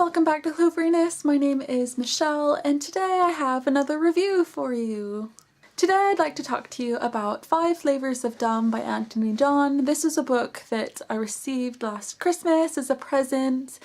welcome back to Cloveriness. My name is Michelle and today I have another review for you. Today I'd like to talk to you about 5 Flavors of Dumb by Antony John. This is a book that I received last Christmas as a present.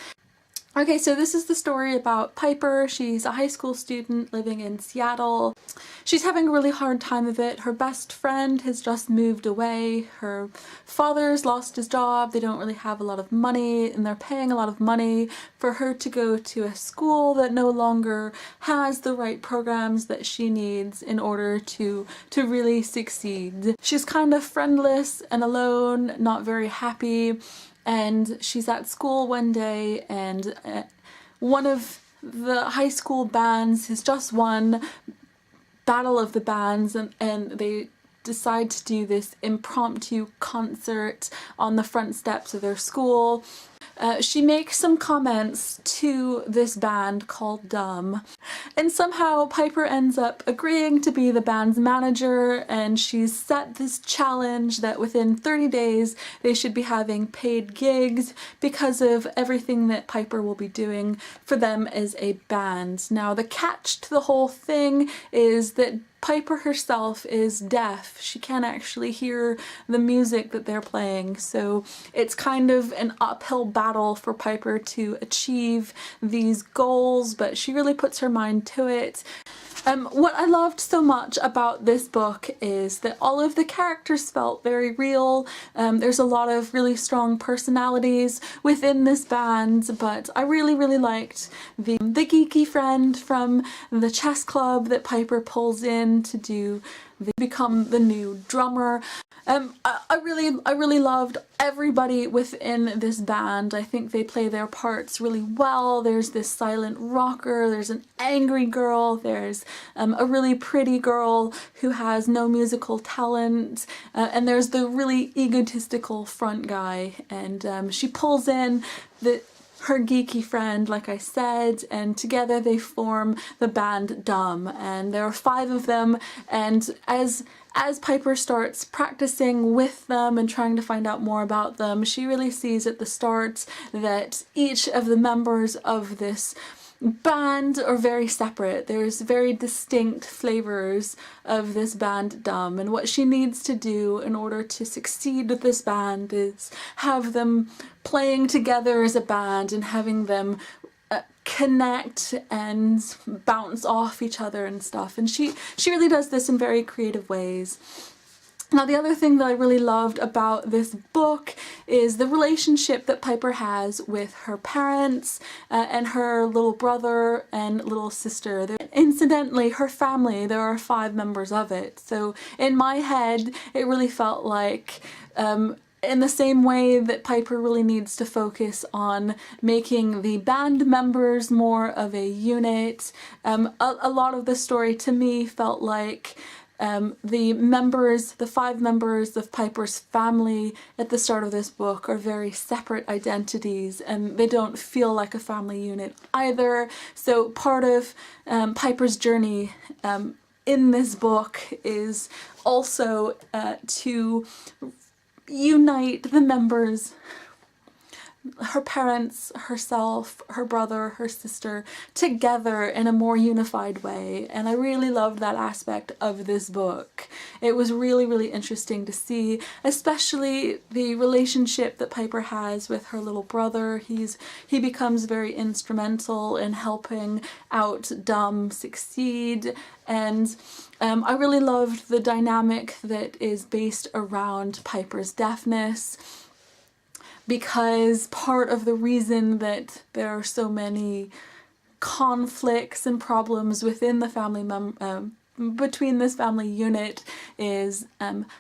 Okay, so this is the story about Piper. She's a high school student living in Seattle. She's having a really hard time of it. Her best friend has just moved away. Her father's lost his job. They don't really have a lot of money and they're paying a lot of money for her to go to a school that no longer has the right programs that she needs in order to really succeed. She's kind of friendless and alone, not very happy. And she's at school one day and one of the high school bands has just won Battle of the Bands and they decide to do this impromptu concert on the front steps of their school. She makes some comments to this band called Dumb, and somehow Piper ends up agreeing to be the band's manager, and she's set this challenge that within 30 days they should be having paid gigs because of everything that Piper will be doing for them as a band. Now the catch to the whole thing is that Piper herself is deaf. She can't actually hear the music that they're playing, so it's kind of an uphill battle for Piper to achieve these goals, but she really puts her mind to it. What I loved so much about this book is that all of the characters felt very real. There's a lot of really strong personalities within this band, but I really liked the geeky friend from the chess club that Piper pulls in to become the new drummer. I really loved everybody within this band. I think they play their parts really well. There's this silent rocker, there's an angry girl, there's a really pretty girl who has no musical talent, and there's the really egotistical front guy, and she pulls in her geeky friend, like I said, and together they form the band Dumb, and there are 5 of them, and as Piper starts practicing with them and trying to find out more about them, she really sees at the start that each of the members of this band are very separate. There's very distinct flavors of this band Dumb, and what she needs to do in order to succeed with this band is have them playing together as a band and having them connect and bounce off each other and stuff, and she really does this in very creative ways. Now the other thing that I really loved about this book is the relationship that Piper has with her parents and her little brother and little sister. Incidentally, her family, there are 5 members of it, so in my head it really felt like in the same way that Piper really needs to focus on making the band members more of a unit, a lot of the story to me felt like the 5 members of Piper's family at the start of this book are very separate identities and they don't feel like a family unit either. So part of Piper's journey in this book is also to unite the members, her parents, herself, her brother, her sister, together in a more unified way, and I really loved that aspect of this book. It was really interesting to see, especially the relationship that Piper has with her little brother. He becomes very instrumental in helping out Dumb succeed, and I really loved the dynamic that is based around Piper's deafness, because part of the reason that there are so many conflicts and problems within the family between this family unit is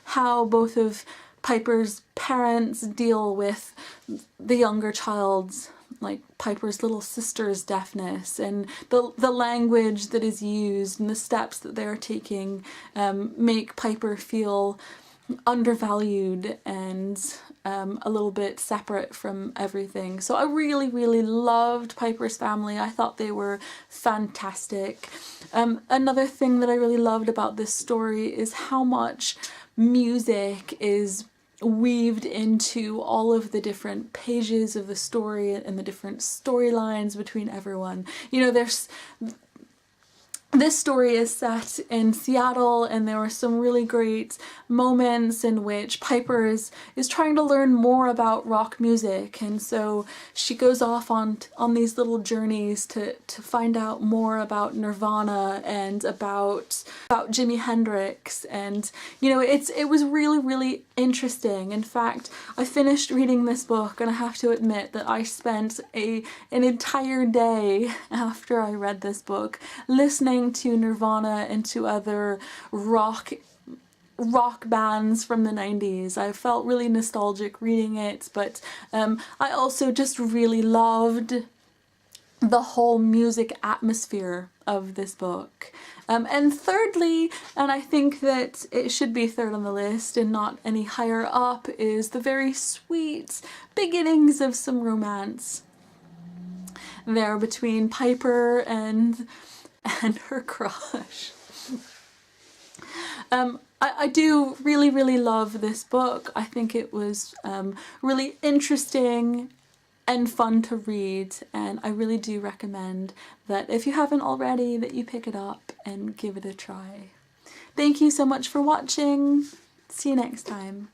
how both of Piper's parents deal with the younger child's, like Piper's little sister's deafness, and the language that is used and the steps that they're taking make Piper feel undervalued and a little bit separate from everything. So I really loved Piper's family. I thought they were fantastic. Another thing that I really loved about this story is how much music is weaved into all of the different pages of the story and the different storylines between everyone. You know, this story is set in Seattle, and there were some really great moments in which Piper is trying to learn more about rock music, and so she goes off on these little journeys to find out more about Nirvana and about Jimi Hendrix, and you know, it was really, really interesting. In fact, I finished reading this book, and I have to admit that I spent an entire day after I read this book listening to Nirvana and to other rock bands from the 90s. I felt really nostalgic reading it, but I also just really loved the whole music atmosphere of this book. And thirdly, and I think that it should be third on the list and not any higher up, is the very sweet beginnings of some romance there between Piper and her crush. I do really, really love this book. I think it was really interesting and fun to read, and I really do recommend that if you haven't already, that you pick it up and give it a try. Thank you so much for watching. See you next time.